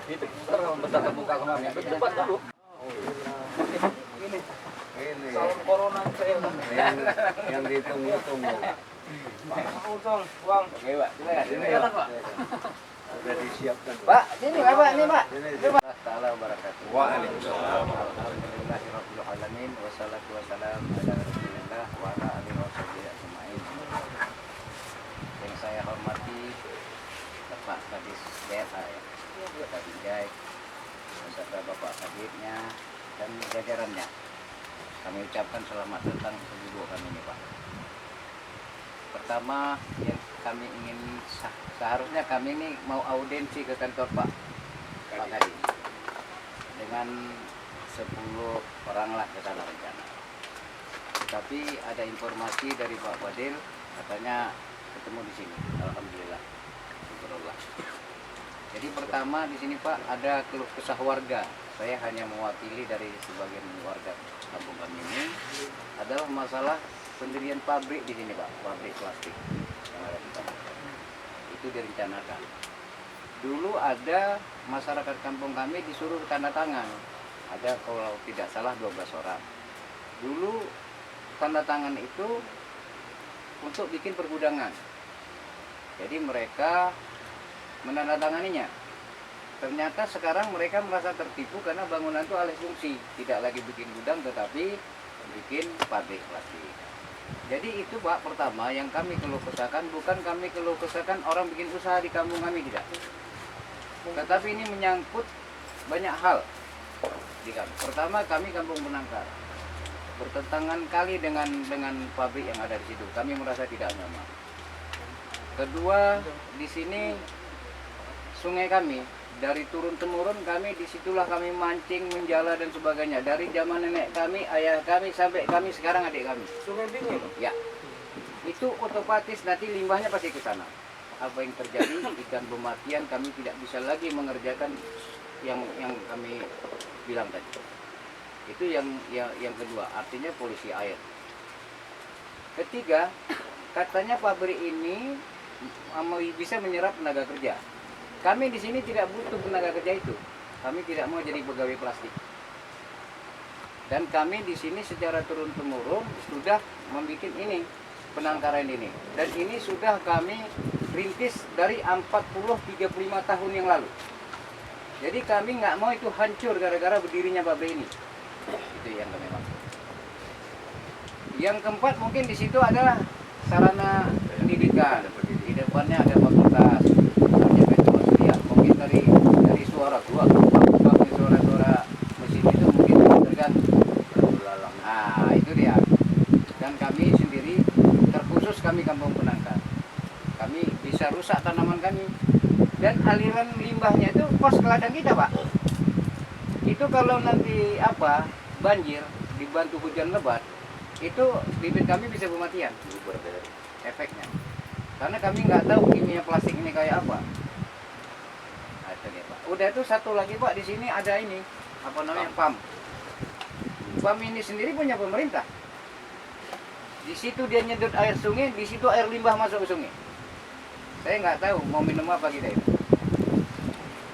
Itu besar terbuka kemarin. Cepat dulu. Ini Salam corona saya. yang ditunggu-tunggu. Usol, uang. Oke, Pak. Silakan. Ini Silakan, Pak. Sudah disiapkan. Pak, sini Pak, ini Pak. Taala wabarakatuh. Waalaikumsalam. Alhamdulillahirabbil alamin wassalatu wassalamu ala Rasulillah wa ala alihi washabihi ajmain. Yang saya hormati Bapak Kadis DSA ya. Bapak Binjai, beserta Bapak Kaditnya dan jajarannya. Kami ucapkan selamat datang ke Gubuk kami ini, Pak. Pertama yang kami ingin seharusnya kami ini mau audiensi ke kantor Pak Kadis dengan 10 orang lah ke sana rencana. Tetapi ada informasi dari Pak Badil katanya ketemu di sini. Alhamdulillah. Syukurullah. Jadi pertama di sini Pak ada keluh kesah warga. Saya hanya mewakili dari sebagian warga kampung kami ini adalah masalah pendirian pabrik di sini Pak, pabrik plastik yang ada di kampung. Itu direncanakan. Dulu ada masyarakat kampung kami disuruh tanda tangan. Ada kalau tidak salah 12 orang. Dulu tanda tangan itu untuk bikin pergudangan. Jadi mereka menandatanganinya. Ternyata sekarang mereka merasa tertipu karena bangunan itu alih fungsi. Tidak lagi bikin gudang tetapi bikin pabrik plastik. Jadi itu Pak pertama yang kami keluh kesahkan, bukan kami keluh kesahkan orang bikin usaha di kampung kami, tidak. Tetapi ini menyangkut banyak hal di kami. Pertama kami kampung penangkar. Bertentangan kali dengan pabrik yang ada di situ. Kami merasa tidak nyaman. Kedua, di sini sungai kami dari turun temurun kami disitulah kami mancing, menjala dan sebagainya. Dari zaman nenek kami, ayah kami sampai kami sekarang adik kami. Sungai Bingin. Ya, itu otomatis nanti limbahnya pasti ke sana. Apa yang terjadi ikan pematian kami tidak bisa lagi mengerjakan yang kami bilang tadi. Itu yang kedua, artinya polusi air. Ketiga, katanya pabrik ini bisa menyerap tenaga kerja. Kami di sini tidak butuh tenaga kerja itu. Kami tidak mau jadi pegawai plastik. Dan kami di sini secara turun temurun sudah membuat ini penangkaran ini. Dan ini sudah kami rintis dari 40-35 tahun yang lalu. Jadi kami nggak mau itu hancur gara-gara berdirinya pabrik ini. Itu yang kami maksud. Yang keempat mungkin di situ adalah sarana pendidikan. Di depannya ada fakultas. Mungkin dari suara gua suara mesin itu mungkin tergantung. Nah itu dia. Dan kami sendiri terkhusus kami kampung penangkar. Kami bisa rusak tanaman kami. Dan aliran limbahnya itu pos ke ladang kita Pak. Itu kalau nanti banjir dibantu hujan lebat, itu bibit kami bisa pematian. Efeknya. Karena kami nggak tahu kimia plastik ini kayak apa. Nah, itu dia, Pak. Udah itu satu lagi Pak, di sini ada ini PAM. PAM ini sendiri punya pemerintah. Di situ dia nyedot air sungai, di situ air limbah masuk ke sungai. Saya nggak tahu mau minum apa kita itu.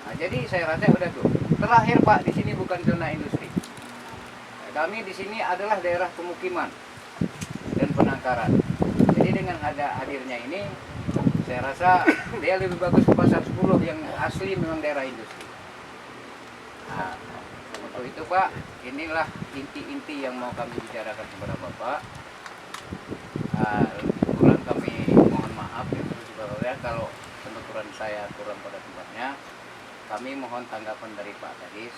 Nah, jadi saya rasa udah tuh. Terakhir Pak, di sini bukan zona industri. Kami di sini adalah daerah pemukiman dan penangkaran. Jadi dengan ada hadirnya ini, saya rasa dia lebih bagus ke pasar 10 yang asli memang daerah industri. Nah, untuk itu Pak, inilah inti-inti yang mau kami bicarakan kepada Bapak. Kurang kami mohon maaf ya kalau penuturan saya kurang pada tempatnya. Kami mohon tanggapan dari Pak Kadis.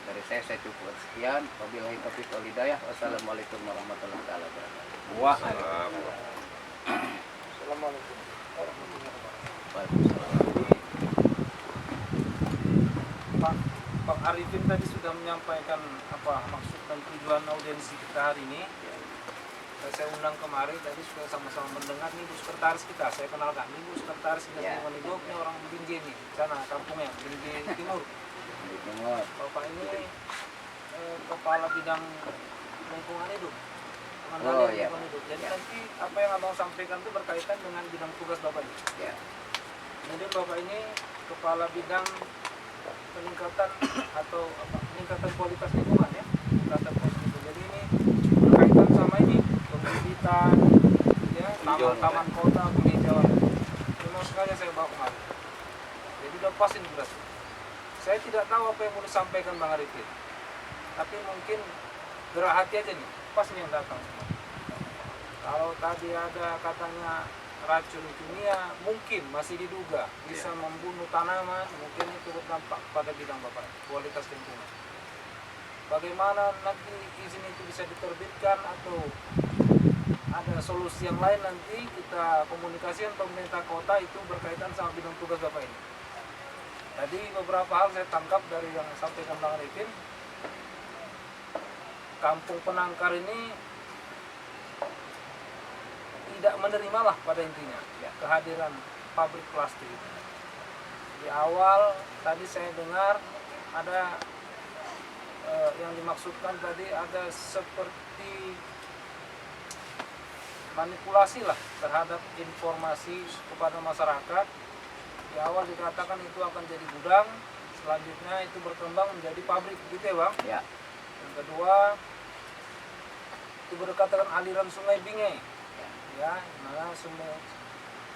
Dari saya cukup sekian. Wabillahi taufiq wal hidayah. Wassalamualaikum warahmatullahi wabarakatuh. Assalamualaikum. Pak Arifin tadi sudah menyampaikan apa maksud dan tujuan audiensi kita hari ini. Saya undang kemari tadi sudah sama-sama mendengar nih Bu Sekretaris kita. Saya kenalkan nih Bu Sekretaris Dinas Lingkungan Hidup, ini orang Binjai nih, sana kampungnya Binjai Timur. Bapak ini kepala bidang lingkungan hidup. Lingkungan hidup. Jadi nanti apa yang Abang sampaikan itu berkaitan dengan bidang tugas Bapak ini. Kemudian Bapak ini kepala bidang peningkatan atau peningkatan kualitas lingkungan ya, peningkatan kualitas lingkungan. Jadi ini berkaitan sama ini pembibitan ya, taman-taman kota, penghijauan. Ini mau sekali saya bawa kemari. Jadi udah pas ini beras. Saya tidak tahu apa yang mau disampaikan Bang Arifin, tapi mungkin gerak hati aja nih, pas nih yang datang semua. Kalau tadi ada katanya racun kimia, mungkin masih diduga bisa membunuh tanaman, mungkin itu berdampak pada bidang Bapak, kualitas lingkungan. Bagaimana nanti izin itu bisa diterbitkan atau ada solusi yang lain, nanti kita komunikasikan pemerintah kota itu berkaitan sama bidang tugas Bapak ini. Tadi beberapa hal saya tangkap dari yang disampaikan Bang Arifin. Kampung Penangkar ini tidak menerima lah pada intinya kehadiran pabrik plastik. Di awal tadi saya dengar ada yang dimaksudkan tadi ada seperti manipulasi lah terhadap informasi kepada masyarakat. Di awal dikatakan itu akan jadi gudang, selanjutnya itu berkembang menjadi pabrik, gitu ya Bang? Ya. Yang kedua, itu berdekatan aliran Sungai Binge, ya, mana sungai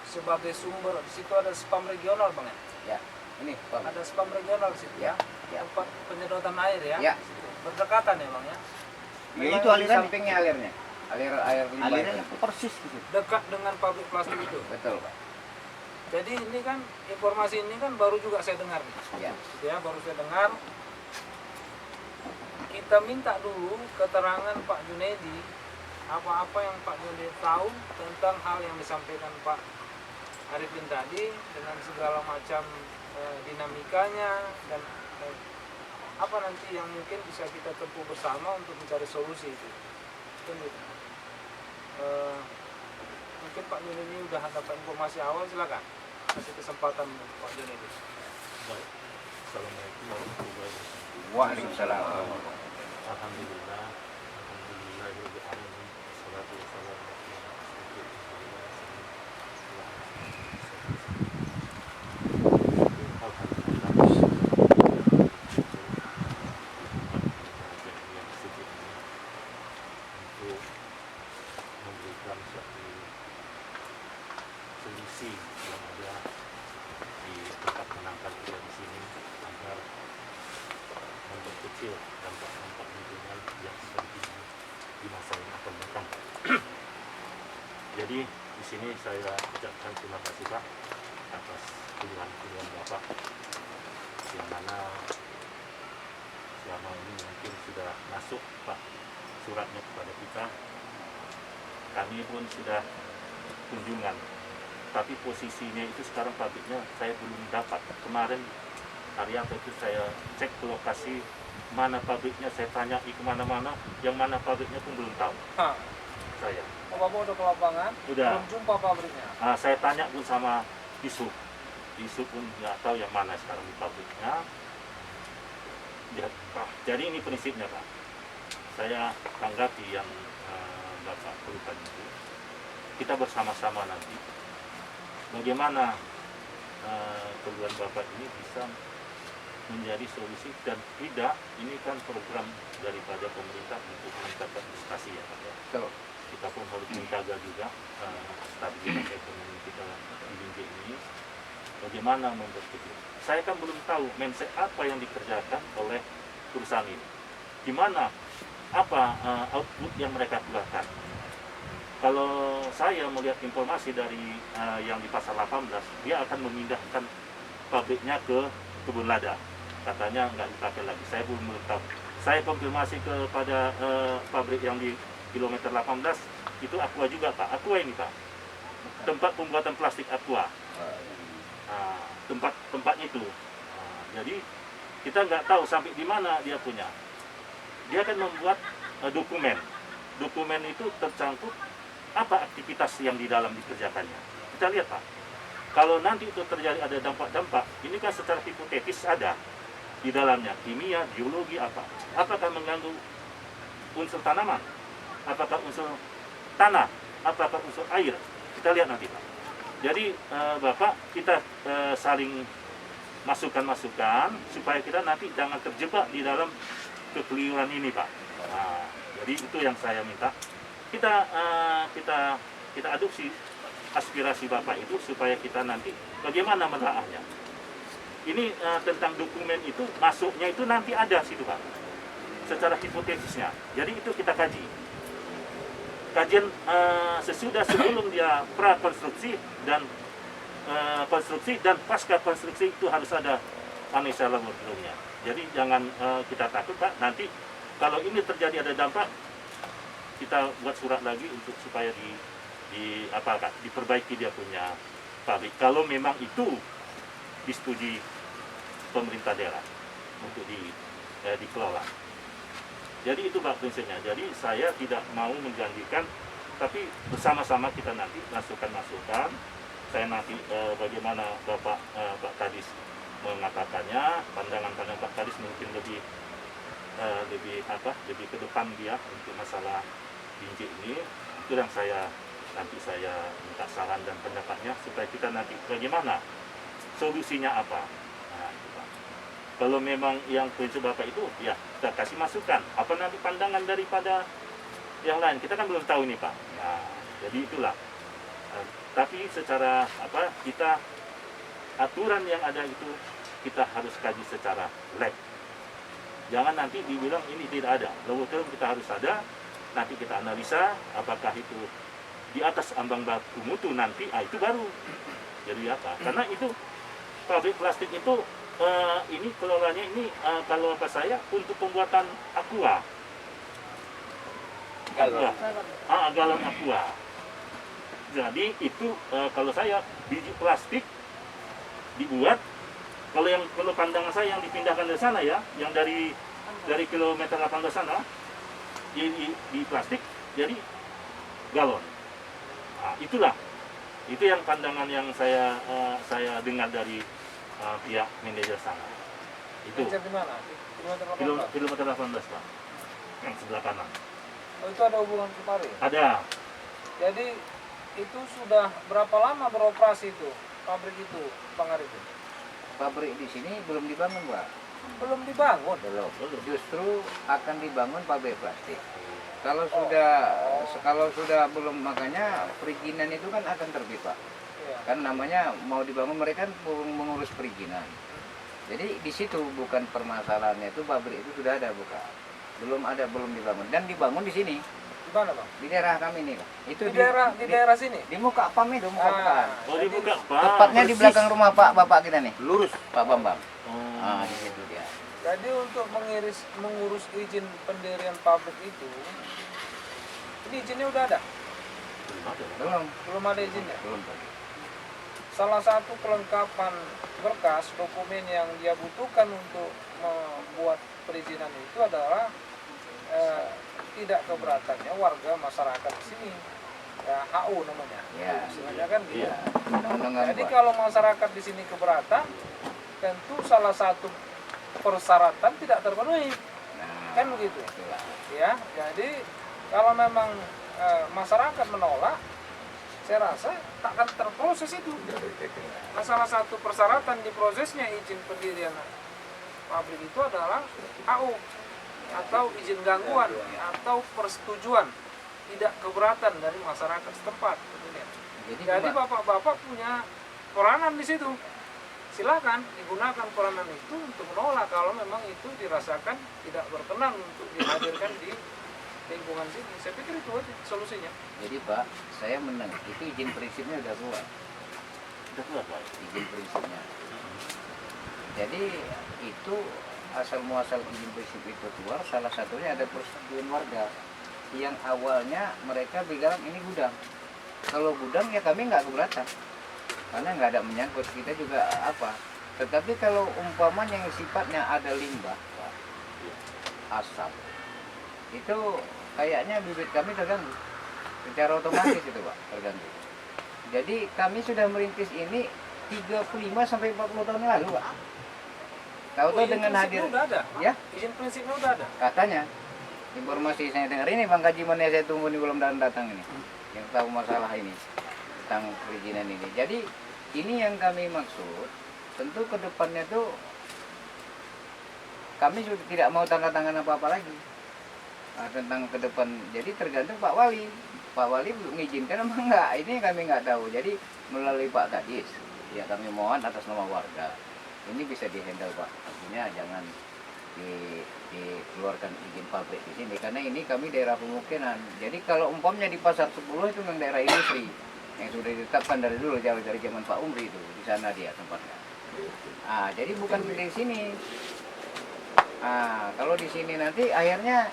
sebagai sumber. Di situ ada spam regional Bang ya? Ya. Ini Bang. Ada spam regional di situ ya? Ya. Tempat penyedotan air ya? Ya. Berdekatan ya Bang ya? Ya itu aliran sampingnya alirnya. Air limbah. Alirannya persis gitu. Dekat dengan pabrik plastik itu. Betul, Pak. Jadi ini kan informasi ini kan baru juga saya dengar nih. Ya. Ya, baru saya dengar. Kita minta dulu keterangan Pak Junedi, apa-apa yang Pak Junedi tahu tentang hal yang disampaikan Pak Arifin tadi dengan segala macam dinamikanya dan apa nanti yang mungkin bisa kita tempuh bersama untuk mencari solusi itu. Gitu. Mungkin Pak Junedi udah dapat informasi awal, silakan kasih kesempatan Pak Junedi. Baik. Assalamualaikum warahmatullahi wabarakatuh. Waalaikumsalam. Alhamdulillah. Alhamdulillahirabbil alamin. Wassalatu wassalamu ala untuk memberikan suatu solusi yang ada di tempat penangkal kita di sini agar memperkecil dampak-dampak lingkungan yang seperti ini di masa yang akan datang. Jadi di sini saya ucapkan terima kasih Pak atas keluhan-keluhan Bapak yang mana selama ini mungkin sudah masuk Pak suratnya kepada kita. Kami pun sudah kunjungan, tapi posisinya itu sekarang pabriknya saya belum dapat. Kemarin hari itu saya cek ke lokasi mana pabriknya, saya tanya ke mana-mana, yang mana pabriknya pun belum tahu. Saya. Oh, Bapak udah ke lapangan? Udah. Belum jumpa pabriknya? Saya tanya pun sama Disub. Disub pun nggak tahu yang mana sekarang di pabriknya. Jadi ini prinsipnya Pak. Saya tanggapi yang Bapak keluhkan itu. Kita bersama-sama nanti bagaimana keluhan Bapak ini bisa menjadi solusi dan tidak, ini kan program daripada pemerintah untuk meningkatkan investasi ya Pak. Betul. Kita pun harus menjaga juga stabilitas ekonomi kita di Binjai ini. Bagaimana memperkecil? Saya kan belum tahu mindset apa yang dikerjakan oleh perusahaan ini. Gimana? Apa output yang mereka keluarkan? Kalau saya melihat informasi dari yang di pasar 18, dia akan memindahkan pabriknya ke Kebun Lada. Katanya nggak dipakai lagi. Saya belum tahu. Saya konfirmasi kepada pabrik yang di kilometer 18, itu Aqua juga Pak. Aqua ini Pak. Tempat pembuatan plastik Aqua. Tempatnya itu. Jadi kita nggak tahu sampai di mana dia punya. Dia akan membuat dokumen. Dokumen itu tercantum apa aktivitas yang di dalam dikerjakannya. Kita lihat Pak. Kalau nanti itu terjadi ada dampak-dampak, ini kan secara hipotetis ada di dalamnya kimia, biologi apa. Apakah mengganggu unsur tanaman? Apakah unsur tanah? Apakah unsur air? Kita lihat nanti Pak. Jadi Bapak, kita saling masukan-masukan supaya kita nanti jangan terjebak di dalam kekeliruan ini, Pak. Nah, jadi itu yang saya minta. Kita adopsi aspirasi Bapak itu supaya kita nanti bagaimana menelaahnya. Ini tentang dokumen itu masuknya itu nanti ada situ, Pak. Secara hipotesisnya. Jadi itu kita kaji. Kajian sebelum dia prakonstruksi dan konstruksi dan pasca konstruksi itu harus ada analisa laboratoriumnya. Jadi jangan kita takut, Pak. Nanti kalau ini terjadi ada dampak, kita buat surat lagi untuk supaya diperbaiki dia punya pabrik. Kalau memang itu disetujui pemerintah daerah untuk dikelola. Jadi itu Pak prinsipnya. Jadi saya tidak mau menjanjikan, tapi bersama-sama kita nanti masukan-masukan. Saya nanti bagaimana Pak Kadis mengatakannya, pandangan-pandangan Pak Kadis mungkin lebih ke depan dia untuk masalah binjai ini. Itu yang nanti saya minta saran dan pendapatnya supaya kita nanti bagaimana solusinya apa. Nah, itu Pak. Kalau memang yang prinsip Bapak itu ya kita kasih masukan. Apa nanti pandangan daripada yang lain kita kan belum tahu nih Pak. Nah, jadi itulah. Tapi secara kita aturan yang ada itu kita harus kaji secara lab. Jangan nanti dibilang ini tidak ada. Laboratorium kita harus ada. Nanti kita analisa apakah itu di atas ambang baku mutu nanti, itu baru jadi apa? Karena itu pabrik plastik itu ini kelolanya ini kalau saya untuk pembuatan aqua. Galon aqua. Jadi itu kalau saya biji plastik dibuat, kalau pandangan saya yang dipindahkan dari sana ya, yang dari kilometer 18 sana di plastik jadi galon. Nah, itu yang pandangan yang saya dengar dari pihak manajer sana. Itu di mana? kilometer 18 Pak, yang sebelah kanan. Oh, itu ada hubungan kemarin? Ada. Jadi itu sudah berapa lama beroperasi itu pabrik itu, Bang Arifin? Pabrik di sini belum dibangun, Pak. Belum dibangun. Belum. Justru akan dibangun pabrik plastik. Kalau sudah belum, makanya perizinan itu kan akan terbit, Pak. Iya. Kan namanya mau dibangun, mereka kan mengurus perizinan. Jadi di situ bukan permasalahannya, itu pabrik itu sudah ada, bukan. Belum dibangun, dan dibangun di sini. Di mana, Bang? Di daerah kami nih, Pak. Itu di daerah sini. Di muka PAM itu, muka PAM. Oh, dibuka Pak. Tepatnya di belakang rumah Bapak kita nih. Lurus. Pak Bambang. Oh. Di situ dia. Jadi untuk mengurus izin pendirian pabrik itu, ini izinnya udah ada? Belum ada izinnya? Belum, Pak. Salah satu kelengkapan berkas dokumen yang dia butuhkan untuk membuat perizinan itu adalah tidak keberatannya warga masyarakat di sini, ya HU namanya, Ya, istilahnya kan gitu. Iya. Undang-undang, Jadi Pak. kalau masyarakat di sini keberatan, tentu salah satu persyaratan tidak terpenuhi, Nah, kan begitu. itulah. Ya, jadi kalau memang masyarakat menolak, saya rasa tak akan terproses itu. Nah, salah satu persyaratan di prosesnya izin pendirian pabrik itu adalah HU atau izin gangguan atau persetujuan tidak keberatan dari masyarakat setempat. Jadi Pak, bapak-bapak punya peranan di situ. Silakan digunakan peranan itu untuk menolak kalau memang itu dirasakan tidak berkenan untuk dihadirkan di lingkungan sini. Saya pikir itu aja solusinya. jadi Pak, saya menang. Itu izin prinsipnya udah keluar. Udah keluar, Pak. Izin prinsipnya. Jadi itu asal muasal izin prinsip itu keluar, salah satunya ada persetujuan warga yang awalnya mereka bilang ini gudang. Kalau gudang ya kami nggak keberatan karena nggak ada menyangkut, kita juga apa. Tetapi kalau umpamanya yang sifatnya ada limbah, Pak, asap, itu kayaknya bibit kami terganggu secara otomatis itu, Pak, terganggu. Jadi kami sudah merintis ini 35 sampai 40 tahun lalu, Pak. Tahu-tahu dengan hadir, udah ada. ya, Izin prinsipnya udah ada. katanya informasi saya dengar ini Bang Kajiman yang saya tunggu ini belum datang ini, yang tahu masalah ini tentang perizinan ini. Jadi ini yang kami maksud, tentu ke depannya tuh kami sudah tidak mau tanda tangan apa-apa lagi. Nah, tentang ke depan, jadi tergantung Pak Wali. Pak Wali mengizinkan apa enggak, ini kami nggak tahu. Jadi melalui Pak Kadis, ya kami mohon atas nama warga, ini bisa dihandle Pak. Artinya jangan dikeluarkan izin pabrik di sini, karena ini kami daerah pemukiman. Jadi kalau umpamanya di Pasar 10 itu memang daerah industri yang sudah ditetapkan dari dulu, jauh dari zaman Pak Umri itu, di sana dia tempatnya. Ah, jadi bukan di sini. Ah, kalau di sini nanti akhirnya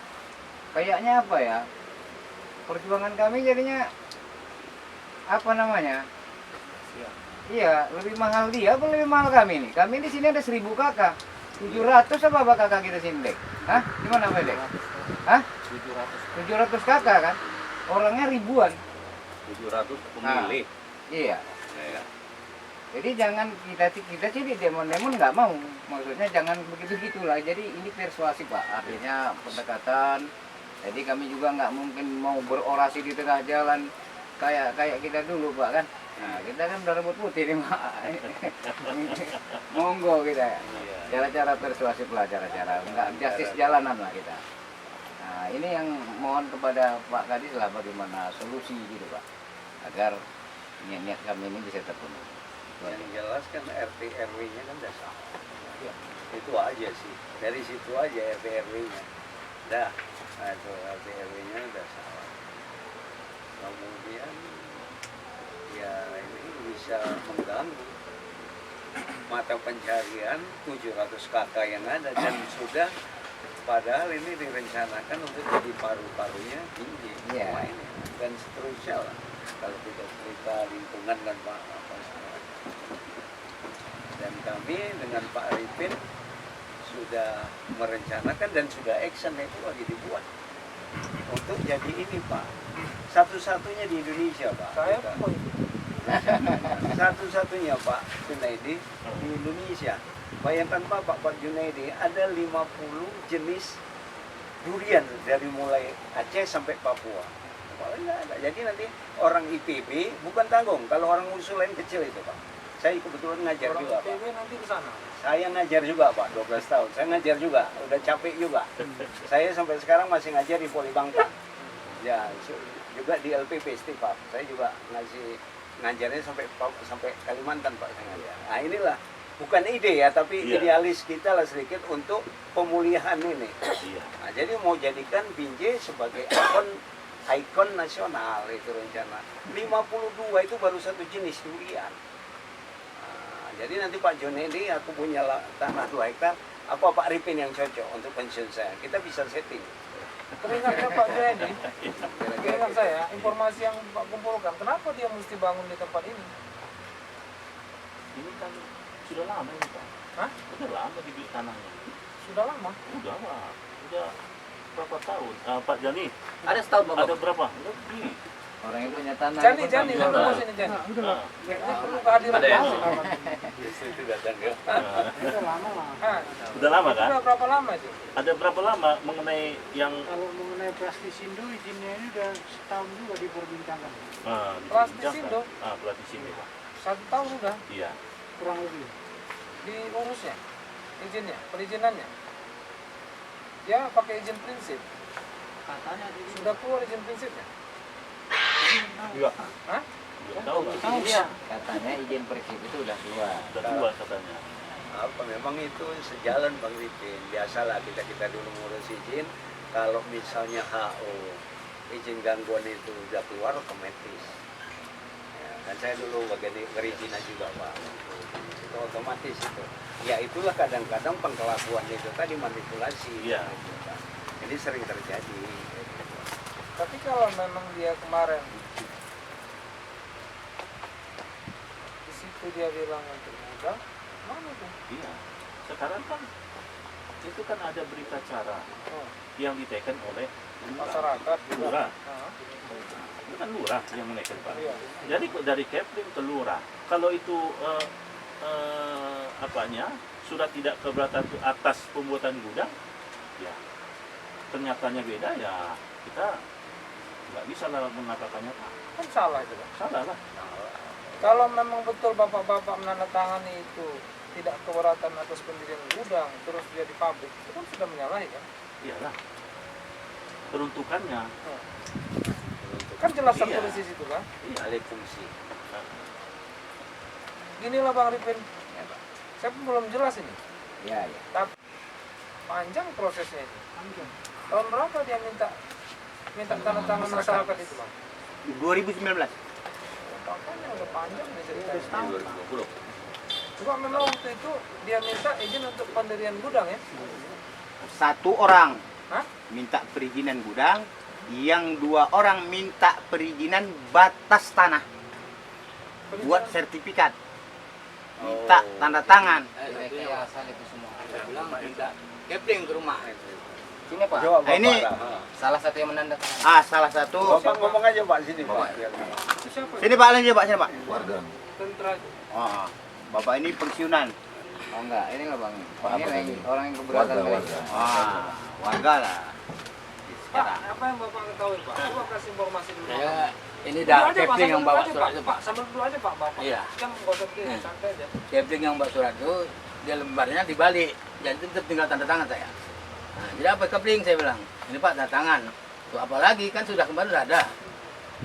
kayaknya apa ya? Perjuangan kami jadinya apa namanya? Iya, lebih mahal dia apa lebih mahal kami nih? Kami di sini ada 1000 kakak. 700 apa kakak kita sini, Dek? Hah? Gimana, Pak, Dek? Hah? 700 kakak kan? Orangnya ribuan. 700 pemilih. Iya. Ya. Jadi jangan kita sih di demon-demon nggak mau. Maksudnya jangan begitu-gitulah. Jadi ini persuasi Pak. Artinya pendekatan. Jadi kami juga nggak mungkin mau berorasi di tengah jalan kayak kita dulu Pak kan. Nah, kita kan udah rambut putih nih Pak. Monggo kita. Cara-cara persuasif lah, cara-cara nggak justice jalanan lah kita. Nah ini yang mohon kepada Pak Kadis lah bagaimana solusi gitu Pak, agar niat-niat kami ini bisa terpenuhi. Yang jelas kan RT RW-nya kan udah sama. Itu aja sih. Dari situ aja RT RW-nya. Dah. Nah, itu RT RW-nya udah salah. Kemudian ya ini bisa mengganggu mata pencarian 700 kakak yang ada dan sudah padahal ini direncanakan untuk jadi paru-parunya tinggi semua ini dan seterusnya lah kalau kita cerita lingkungan dan Pak apa semua. Dan kami dengan Pak Arifin sudah merencanakan dan sudah action itu lagi dibuat untuk jadi ini Pak satu-satunya di Indonesia Pak. Saya Kita. mau ikut. Satu-satunya Pak Junaidi di Indonesia. Bayangkan Pak Junaidi ada 50 jenis durian dari mulai Aceh sampai Papua. Paling nggak ada. Jadi nanti orang IPB bukan tanggung. Kalau orang usul lain kecil itu Pak. Saya kebetulan ngajar Orang juga PW Pak. nanti ke sana. Saya ngajar juga Pak, 12 tahun. Saya ngajar juga, udah capek juga. Saya sampai sekarang masih ngajar di Polibangka. Ya, juga di LPP Stifap. Saya juga ngajarnya sampai Kalimantan Pak saya ngajar. Nah inilah bukan ide ya, tapi idealis kita lah sedikit untuk pemulihan ini. Nah, jadi mau jadikan Binjai sebagai ikon nasional itu rencana. 52 itu baru satu jenis durian. Nah, jadi nanti Pak Junaidi aku punya tanah 2 hektar, apa Pak Arifin yang cocok untuk pensiun saya? Kita bisa setting. Teringatnya Pak Junaidi, teringat saya, informasi yang Pak kumpulkan, kenapa dia mesti bangun di tempat ini? Ini kan sudah lama ini Pak. Hah? Sudah lama dibeli tanahnya. Sudah lama. Udah Pak. Udah berapa tahun? Pak Jani, Ada setahun Bapak. ada berapa? Lebih. Orang yang punya tanah. Jani, dulu sini Jani. Nah, Ini perlu kehadiran Ada ya? Pak. Itu datang ya. Hah? udah lama kan? Sudah berapa lama itu? Ada berapa lama mengenai yang Kalau mengenai plastisindo izinnya ini udah setahun juga diperbincangkan, Plastisindo? Plastisindo Pak. 1 tahun sudah Iya. kurang lebih. diurusnya, izinnya, perizinannya. Dia pakai izin prinsip. Katanya Sudah keluar izin prinsipnya. Iya. Hah? Udah tahu Pak. Iya, katanya izin prinsip itu udah keluar. Udah tua katanya. Apa memang itu sejalan Bang Ripin. Biasalah kita dulu ngurus izin. Kalau misalnya HO izin gangguan itu udah keluar otomatis. Ya, kan saya dulu bagian perizinan juga Pak. Itu otomatis itu. Ya itulah kadang-kadang pengkelakuan itu tadi manipulasi. Iya. Gitu, Pak. Ini sering terjadi. Tapi kalau memang dia kemarin di situ dia bilang untuk mudah, mana tuh? Iya. Sekarang kan itu kan ada berita acara Oh, yang diteken oleh masyarakat juga. lurah. Nah, Itu kan lurah yang menaikkan Pak. iya. Jadi dari Kepling ke lurah, kalau itu apanya sudah tidak keberatan atas pembuatan gudang, ya ternyatanya beda ya kita nggak bisa lah mengatakannya Pak. Kan salah itu kan. Salah lah. Kalau memang betul bapak-bapak menandatangani itu tidak keberatan atas pendirian gudang terus dia di pabrik, itu kan sudah menyalahi kan? Iyalah. Peruntukannya. Kan jelas Iya. tertulis di situ kan? Iya. alih fungsi. Ginilah Bang Arifin, Ya, Pak. saya pun belum jelas ini. Ya, ya. Tapi panjang prosesnya ini. Panjang. Tahun berapa dia minta tanda tangan masyarakat itu Bang? 2019. Makanya udah panjang nih ceritanya. Di 2020. Cuma memang waktu itu dia minta izin untuk pendirian gudang ya? Satu orang Hah? minta perizinan gudang, yang 2 orang minta perizinan batas tanah buat sertifikat. Minta Oh. tanda tangan. Kayak asal itu semua. Saya bilang minta kepling ke rumah. Sini Pak. Jawab Nah, ini- Bapak lah. Salah satu yang menandakan. Salah satu. Bapak ngomong aja Pak sini Pak. Biar Itu siapa? Sini Pak, lanjut Pak, sini Pak. Tentara. Oh, Bapak ini pensiunan. Oh enggak, ini enggak Bang. Ini orang yang keberatan kali. Warga lah. Pak, Sekarang. apa yang Bapak ketahui Pak? Coba kasih informasi dulu. Ya, ini Dulu dah aja, Pak, kepling sambil yang dulu bawa aja, surat Pak. itu Pak, Pak. sambil dulu aja Pak, Bapak. Iya. Kan nggak usah berdiri, santai aja. Kepling yang bawa surat itu dia lembarnya dibalik. Jadi tetap tinggal tanda tangan saya. Nah, jadi apa kepling saya bilang? Ini Pak tanda tangan. Tuh apalagi kan sudah kemarin sudah ada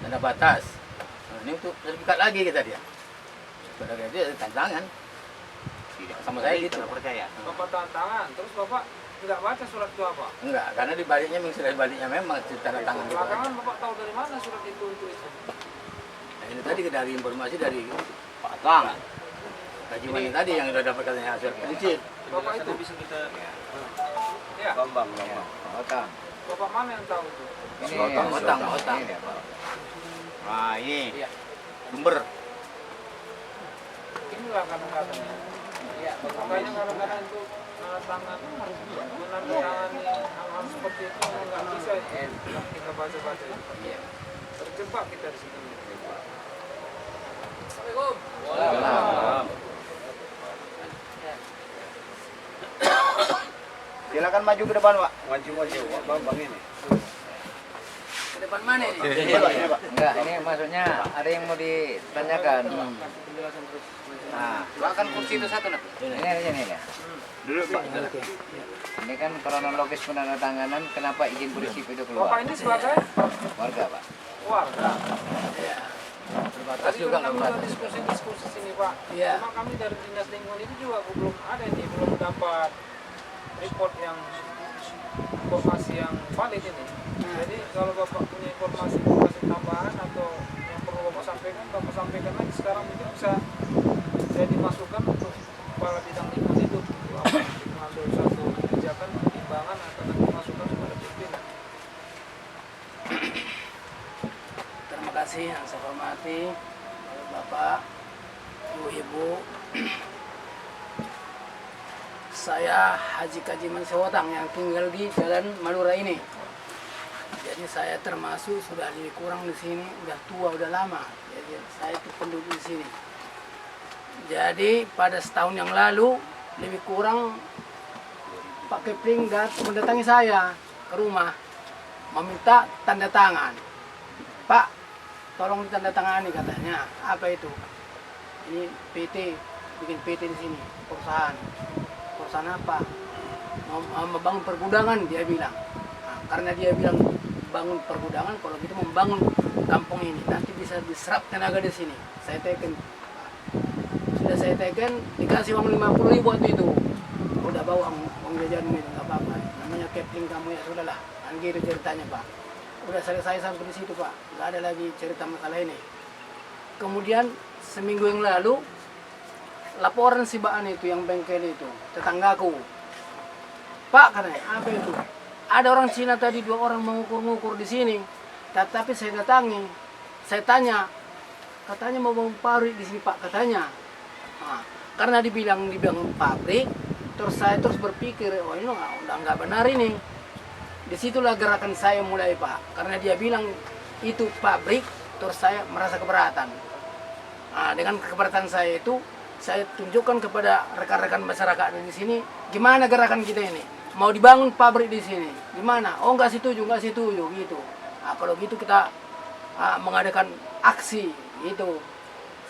tanda batas. Nah, ini untuk sertifikat lagi kata dia. Pada dia tanda tangan. Sama saya gitu. Tidak percaya. Bapak tanda tangan, terus Bapak nggak baca surat itu apa? Enggak, karena dibaliknya memang sudah dibaliknya memang tanda tangan gitu. Belakangan Bapak tahu dari mana surat itu untuk itu? Nah, ini tadi dari informasi dari Pak Kang. Gaji Mani tadi yang sudah dapat katanya hasil prinsip. Bapak itu bisa kita ya. Bambang. Otang. Bapak mana yang tahu itu? Ini otang. Nah, ini Iya. sumber. Inilah kadang-kadang. Iya, Makanya kadang-kadang itu menandatangani hal-hal seperti itu nggak bisa kita baca-baca. Iya. Terjebak kita di situ. Silakan maju ke depan, Pak. Maju Pak Bambang ini. Ke depan mana ini? Sini, Pak, sini, Pak. Enggak, ini maksudnya ada yang mau ditanyakan. Nah, Silakan kursi itu satu nak. Ini. duduk, Pak. Ini kan kronologis penandatanganan kenapa izin prinsip itu Bapak keluar. ini sebagai Warga, Pak. warga. Terbatas Tadi juga kan kami nggak sudah diskusi sini Pak. Iya. Cuma kami dari dinas lingkungan itu juga belum ada nih, belum dapat report yang informasi yang valid ini. Jadi kalau Bapak punya informasi tambahan atau yang perlu Bapak sampaikan lagi sekarang mungkin bisa saya dimasukkan untuk kepala bidang lingkungan hidup. Bapak mengambil satu kebijakan pertimbangan atau nanti masukkan kepada pimpinan. Terima kasih yang saya hormati Bapak, Ibu-ibu. Saya Haji Kajiman Sewotang yang tinggal di Jalan Madura ini. Jadi saya termasuk sudah lebih kurang di sini, udah tua, udah lama. Jadi saya itu penduduk di sini. Jadi pada setahun yang lalu lebih kurang Pak Kepling mendatangi saya ke rumah meminta tanda tangan. Pak, tolong ditandatangani katanya. Apa itu? Ini PT, bikin PT di sini, perusahaan. Perusahaan apa? Mau membangun pergudangan dia bilang. Nah, karena dia bilang bangun pergudangan, kalau gitu membangun kampung ini nanti bisa diserap tenaga di sini. Saya teken. Sudah saya teken, dikasih uang 50.000 waktu itu. Udah bawa uang jajan gitu, nggak apa-apa. Namanya Kepling kamu ya sudahlah. Kan gitu ceritanya Pak. Udah selesai sampai di situ Pak, nggak ada lagi cerita masalah ini. Kemudian seminggu yang lalu laporan si Baan itu yang bengkel itu tetanggaku. Pak katanya apa itu? Ada orang Cina tadi 2 orang mengukur-ngukur di sini. Tetapi saya datangi, saya tanya, katanya mau bangun pabrik di sini Pak katanya. Nah, karena dibilang pabrik, terus saya berpikir, oh ini udah nggak benar ini. Disitulah gerakan saya mulai Pak, karena dia bilang itu pabrik, terus saya merasa keberatan. Nah, dengan keberatan saya itu, saya tunjukkan kepada rekan-rekan masyarakat di sini, gimana gerakan kita ini? Mau dibangun pabrik di sini, gimana? Oh nggak setuju gitu. Nah, kalau gitu kita mengadakan aksi gitu.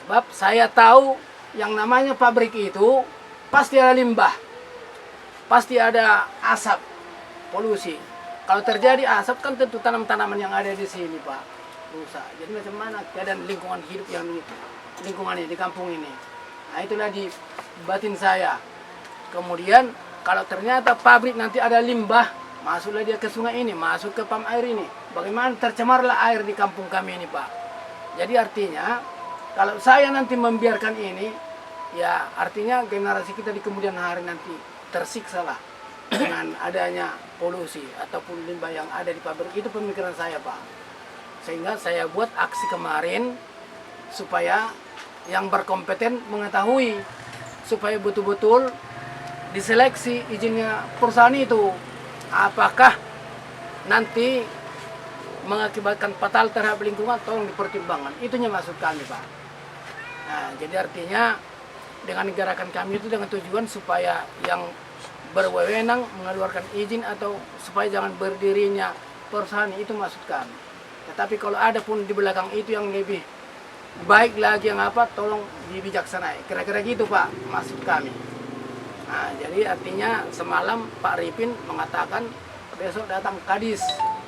Sebab saya tahu yang namanya pabrik itu pasti ada limbah, pasti ada asap, polusi. Kalau terjadi asap kan tentu tanam-tanaman yang ada di sini Pak rusak. Jadi macam mana keadaan lingkungan hidup yang di lingkungan ini, di kampung ini. Nah itulah di batin saya. Kemudian kalau ternyata pabrik nanti ada limbah, masuklah dia ke sungai ini, masuk ke pam air ini. Bagaimana tercemarlah air di kampung kami ini Pak. Jadi artinya kalau saya nanti membiarkan ini, ya artinya generasi kita di kemudian hari nanti tersiksa lah dengan adanya polusi ataupun limbah yang ada di pabrik. Itu pemikiran saya Pak. Sehingga saya buat aksi kemarin supaya yang berkompeten mengetahui, supaya betul-betul diseleksi izinnya perusahaan itu apakah nanti mengakibatkan fatal terhadap lingkungan, tolong dipertimbangkan. Itunya maksud kami Pak. Nah, jadi artinya dengan gerakan kami itu dengan tujuan supaya yang berwenang mengeluarkan izin atau supaya jangan berdirinya perusahaan, itu maksud kami. Tetapi kalau ada pun di belakang itu yang lebih baik lagi yang apa, tolong dibijaksanai. Kira-kira gitu Pak maksud kami. Nah, jadi artinya semalam Pak Ripin mengatakan besok datang Kadis,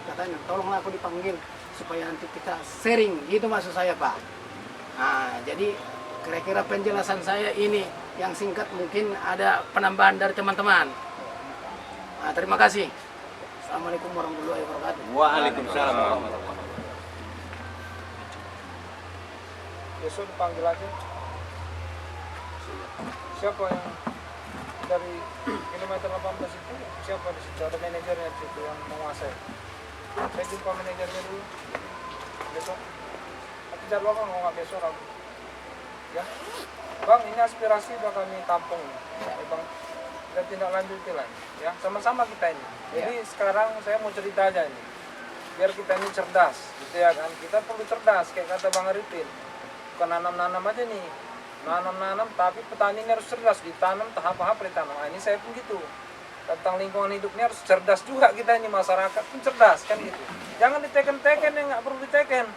katanya tolonglah aku dipanggil supaya nanti kita sharing, gitu maksud saya Pak. Nah, jadi kira-kira penjelasan saya ini yang singkat, mungkin ada penambahan dari teman-teman. Nah, terima kasih. Assalamualaikum warahmatullahi wabarakatuh. Waalaikumsalam warahmatullahi wabarakatuh. Besok dipanggil aja. Siapa yang dari kilometer 18 itu, siapa di situ? Ada manajernya di situ yang menguasai. Saya jumpa manajernya dulu besok. Tapi jadwalkan mau nggak besok aku. Ya, Bang, ini aspirasi udah kami tampung. Ya, Bang, kita tindak lanjuti lagi. Ya, sama-sama kita ini. Jadi sekarang saya mau cerita aja ini, biar kita ini cerdas, gitu ya kan? Kita perlu cerdas, kayak kata Bang Arifin. Bukan nanam-nanam aja nih, nanam-nanam, tapi petani ini harus cerdas, ditanam tahap-tahap ditanam. Nah, ini saya pun gitu. Tentang lingkungan hidupnya harus cerdas juga kita ini, masyarakat pun cerdas kan gitu. Jangan diteken-teken yang nggak perlu diteken.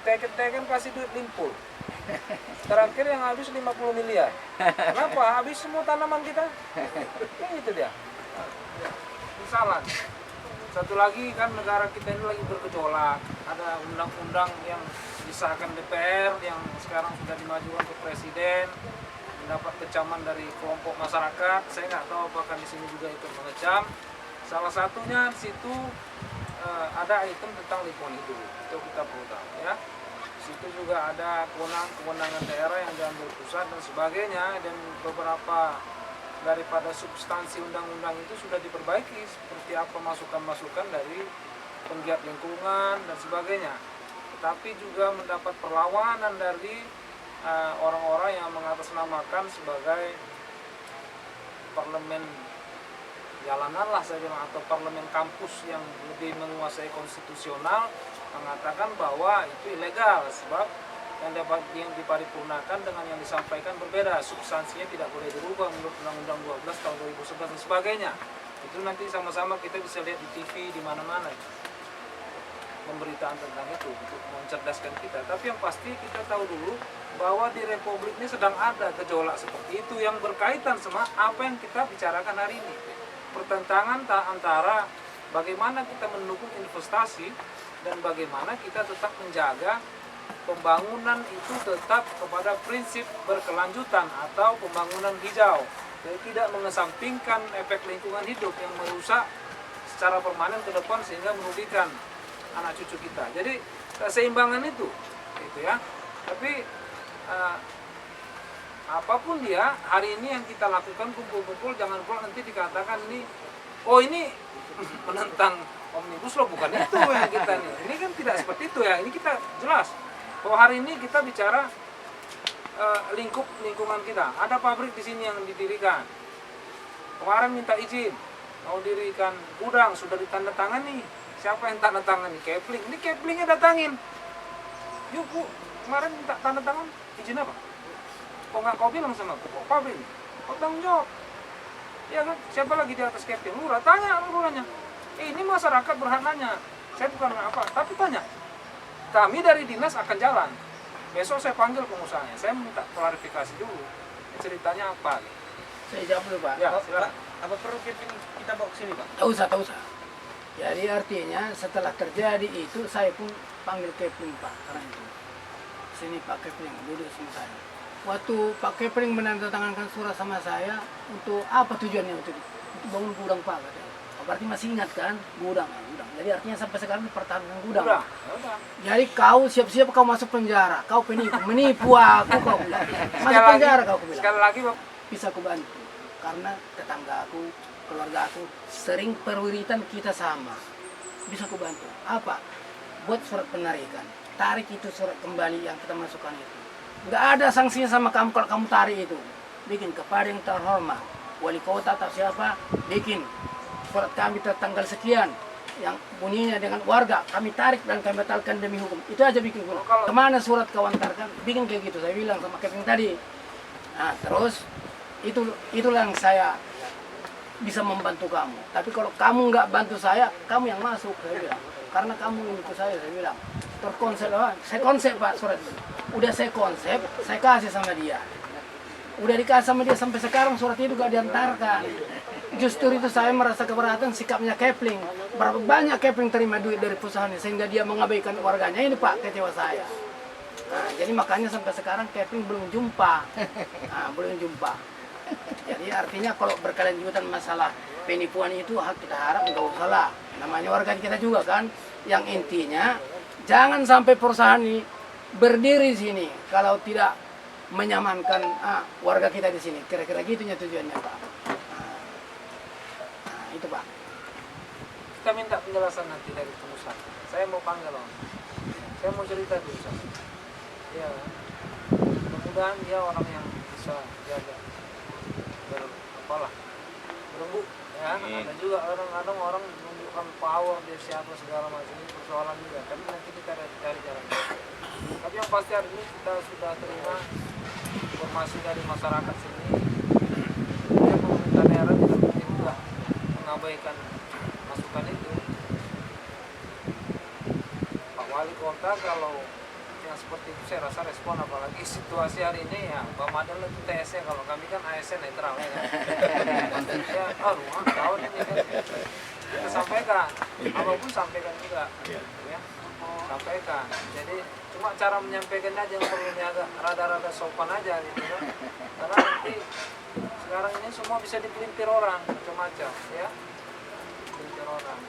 Teken-teken kasih duit limpul. Terakhir yang habis 50 miliar. Kenapa? Habis semua tanaman kita. Kan itu dia. Salah. Satu lagi kan negara kita ini lagi bergejolak. Ada undang-undang yang disahkan DPR yang sekarang sudah dimajukan ke presiden, mendapat kecaman dari kelompok masyarakat. Saya nggak tahu apakah di sini juga ikut mengecam. Salah satunya di situ ada item tentang lingkungan hidup. Itu kita perlu tahu ya. Di situ juga ada kewenangan daerah yang diambil pusat dan sebagainya, dan beberapa daripada substansi undang-undang itu sudah diperbaiki, seperti apa masukan-masukan dari penggiat lingkungan dan sebagainya. Tetapi juga mendapat perlawanan dari orang-orang yang mengatasnamakan sebagai parlemen jalanan lah saya bilang, atau parlemen kampus yang lebih menguasai konstitusional, mengatakan bahwa itu ilegal sebab yang diparipurnakan dengan yang disampaikan berbeda, substansinya tidak boleh dirubah menurut Undang-Undang 12 tahun 2011 dan sebagainya. Itu nanti sama-sama kita bisa lihat di TV di mana-mana pemberitaan tentang itu untuk mencerdaskan kita. Tapi yang pasti kita tahu dulu bahwa di Republik ini sedang ada gejolak seperti itu yang berkaitan sama apa yang kita bicarakan hari ini. Pertentangan antara bagaimana kita mendukung investasi dan bagaimana kita tetap menjaga pembangunan itu tetap kepada prinsip berkelanjutan atau pembangunan hijau. Jadi tidak mengesampingkan efek lingkungan hidup yang merusak secara permanen ke depan sehingga merugikan anak cucu kita. Jadi keseimbangan itu, gitu ya. Tapi apapun dia, hari ini yang kita lakukan kumpul-kumpul, jangan pula nanti dikatakan ini, oh ini menentang omnibus law, bukan itu yang kita nih. Ini kan tidak seperti itu ya. Ini kita jelas bahwa hari ini kita bicara lingkup lingkungan kita. Ada pabrik di sini yang didirikan. Kemarin minta izin mau dirikan gudang, sudah ditandatangani. Siapa yang tanda tangan nih? Kepling. Ini Keplingnya datangin. Yuk Bu, kemarin minta tanda tangan, izin apa? Kok nggak kau bilang sama aku? Kok pabrik? Kau tanggung jawab. Ya kan? Siapa lagi di atas Kepling? Lurah, tanya lurahnya. Ini masyarakat berhak nanya. Saya bukan apa, tapi tanya. Kami dari dinas akan jalan. Besok saya panggil pengusahanya. Saya minta klarifikasi dulu. Ceritanya apa? Saya jawab dulu Pak. Ya, silakan. Apa perlu kita bawa ke sini Pak? Tak usah, tak usah. Jadi artinya setelah terjadi itu saya pun panggil Kepling Pak karena itu. Sini Pak Kepling duduk sama saya. Waktu Pak Kepling menandatangani surat sama saya untuk apa tujuannya untuk bangun gudang Pak katanya. Oh, berarti masih ingat kan gudang. Jadi artinya sampai sekarang dipertahankan gudang. Udah, ya udah. Jadi kau siap-siap kau masuk penjara. Kau menipu aku kau bilang. Masuk penjara kau bilang. Sekali lagi Bapak. Bisa aku bantu karena tetangga aku, keluarga aku sering perwiritan kita sama. Bisa aku bantu. Apa? Buat surat penarikan. Tarik itu surat kembali yang kita masukkan itu. Nggak ada sanksinya sama kamu kalau kamu tarik itu. Bikin kepada yang terhormat, wali kota atau siapa, bikin surat kami tertanggal sekian yang bunyinya dengan warga kami tarik dan kami batalkan demi hukum. Itu aja bikin. Kemana surat kau antarkan? Bikin kayak gitu. Saya bilang sama Kevin tadi. Nah terus itulah yang saya bisa membantu kamu. Tapi kalau kamu nggak bantu saya, kamu yang masuk, saya bilang. Karena kamu menipu saya bilang. Terkonsep, saya konsep Pak surat itu. Udah saya konsep, saya kasih sama dia. Udah dikasih sama dia sampai sekarang surat itu gak diantarkan. Justru itu saya merasa keberatan sikapnya Kepling. Berapa banyak Kepling terima duit dari perusahaan sehingga dia mengabaikan warganya. Ini Pak kecewa saya. Nah, jadi makanya sampai sekarang Kepling belum jumpa. Nah, belum jumpa. Jadi artinya kalau berkelanjutan masalah penipuan itu kita harap nggak usah lah. Namanya warga kita juga kan. Yang intinya jangan sampai perusahaan ini berdiri di sini kalau tidak menyamankan warga kita di sini. Kira-kira gitunya tujuannya Pak. Nah, itu Pak. Kita minta penjelasan nanti dari pengusaha. Saya mau panggil loh. Saya mau cerita dulu sama. Ya, mudah-mudahan dia orang yang bisa jaga berembuk ya. Ada juga orang menunjukkan power dia siapa segala macam, ini persoalan juga. Tapi nanti kita cari jalannya. Tapi yang pasti hari ini kita sudah terima informasi dari masyarakat sini. Dia pemerintah daerah tidak mungkin juga mengabaikan masukan itu. Pak Wali Kota kalau yang seperti itu saya rasa respon, apalagi situasi hari ini ya Pak Madel itu TS-nya, kalau kami kan ASN netral ya kan. Ya rumah tahun ini kan kita sampaikan, apapun sampaikan juga ya, sampaikan. Jadi cuma cara menyampaikan aja yang perlu agak rada-rada sopan aja gitu kan. Karena nanti sekarang ini semua bisa dipelintir orang macam-macam ya, dipelintir orang.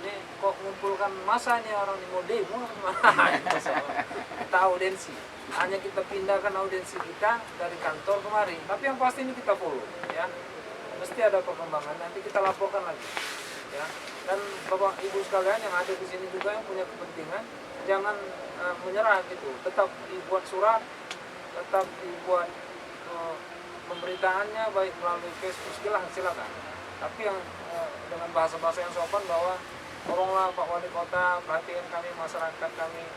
Ini kok mengumpulkan masa nih orang di mau demo gimana? Kita audiensi, hanya kita pindahkan audiensi kita dari kantor kemari. Tapi yang pasti ini kita follow ya, mesti ada perkembangan, nanti kita laporkan lagi ya. Dan Bapak Ibu sekalian yang ada di sini juga yang punya kepentingan, jangan menyerah gitu, tetap dibuat surat, tetap dibuat pemberitaannya baik melalui Facebook silakan. Tapi yang dengan bahasa-bahasa yang sopan bahwa tolonglah Pak Wali Kota, perhatikan kami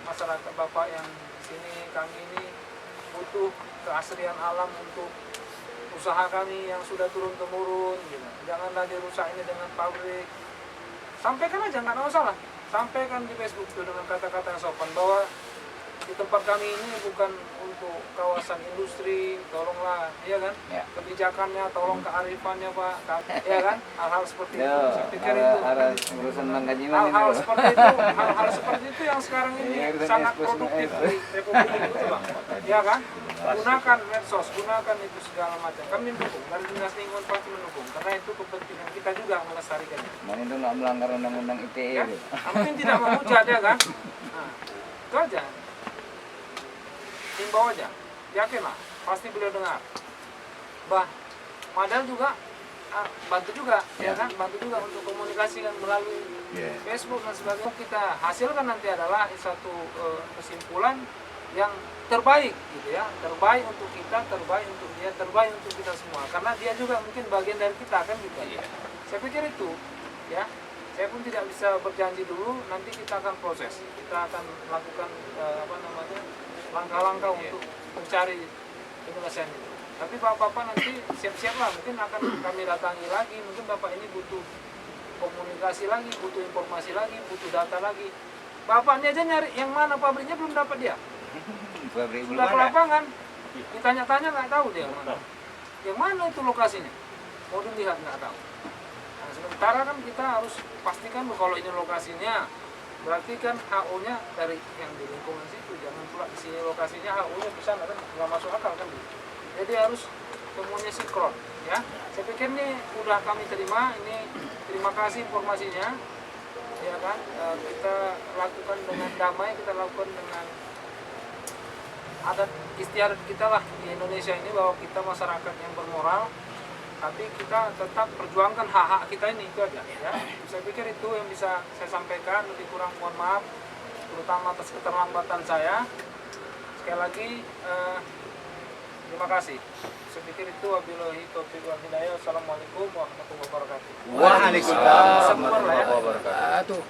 masyarakat Bapak yang di sini, kami ini butuh keasrian alam untuk usaha kami yang sudah turun-temurun gitu. Janganlah dirusak ini dengan pabrik. Sampaikan aja, nggak ada masalah. Sampaikan di Facebook itu dengan kata-kata yang sopan bahwa di tempat kami ini bukan untuk kawasan industri, tolonglah, ya kan? Ya. Kebijakannya, tolong kearifannya Pak, ya kan? Hal-hal seperti itu. Saya pikir itu. Hal-hal seperti itu yang sekarang ini sangat produktif di Republik ini, betul Bang? Ya kan? Gunakan medsos, gunakan itu segala macam. Kami mendukung, dari Dinas Lingkungan pasti mendukung, karena itu kepentingan kita juga melestarikan itu. Mau itu nggak melanggar undang-undang ITE. Ya? Mungkin tidak menghujat ya kan? Nah, itu aja. Himbau aja, yakinlah, pasti beliau dengar. Madal juga bantu juga, ya kan? Bantu juga untuk komunikasikan melalui Facebook dan sebagainya. Kita hasilkan nanti adalah satu kesimpulan yang terbaik, gitu ya. Terbaik untuk kita, terbaik untuk dia, terbaik untuk kita semua. Karena dia juga mungkin bagian dari kita kan, gitu. Saya pikir itu, ya. Saya pun tidak bisa berjanji dulu. Nanti kita akan proses, kita akan melakukan langkah-langkah untuk mencari penyelesaian itu. Tapi Bapak nanti siap-siaplah, mungkin akan kami datangi lagi, mungkin Bapak ini butuh komunikasi lagi, butuh informasi lagi, butuh data lagi. Bapaknya aja nyari yang mana pabriknya belum dapat dia. Sudah ke lapangan, ditanya-tanya nggak tahu dia mana. yang mana itu lokasinya? Mau dilihat nggak tahu. Nah, sementara kan kita harus pastikan kalau ini lokasinya, berarti kan HO-nya dari yang di lingkungan situ, jangan pula di sini lokasinya HO-nya di sana, kan nggak masuk akal kan. Jadi harus semuanya sinkron, ya. Saya pikir ini udah kami terima, ini terima kasih informasinya, ya kan. Kita lakukan dengan damai, kita lakukan dengan adat istiadat kita lah di Indonesia ini, bahwa kita masyarakat yang bermoral, tapi kita tetap perjuangkan hak-hak kita ini, itu aja ya. Saya pikir itu yang bisa saya sampaikan. Lebih kurang mohon maaf, terutama atas keterlambatan saya. Sekali lagi terima kasih. Saya pikir itu, wabillahi taufiq wal hidayah. Assalamualaikum warahmatullahi wabarakatuh. Waalaikumsalam Sempurna ya. warahmatullahi wabarakatuh. Tuh.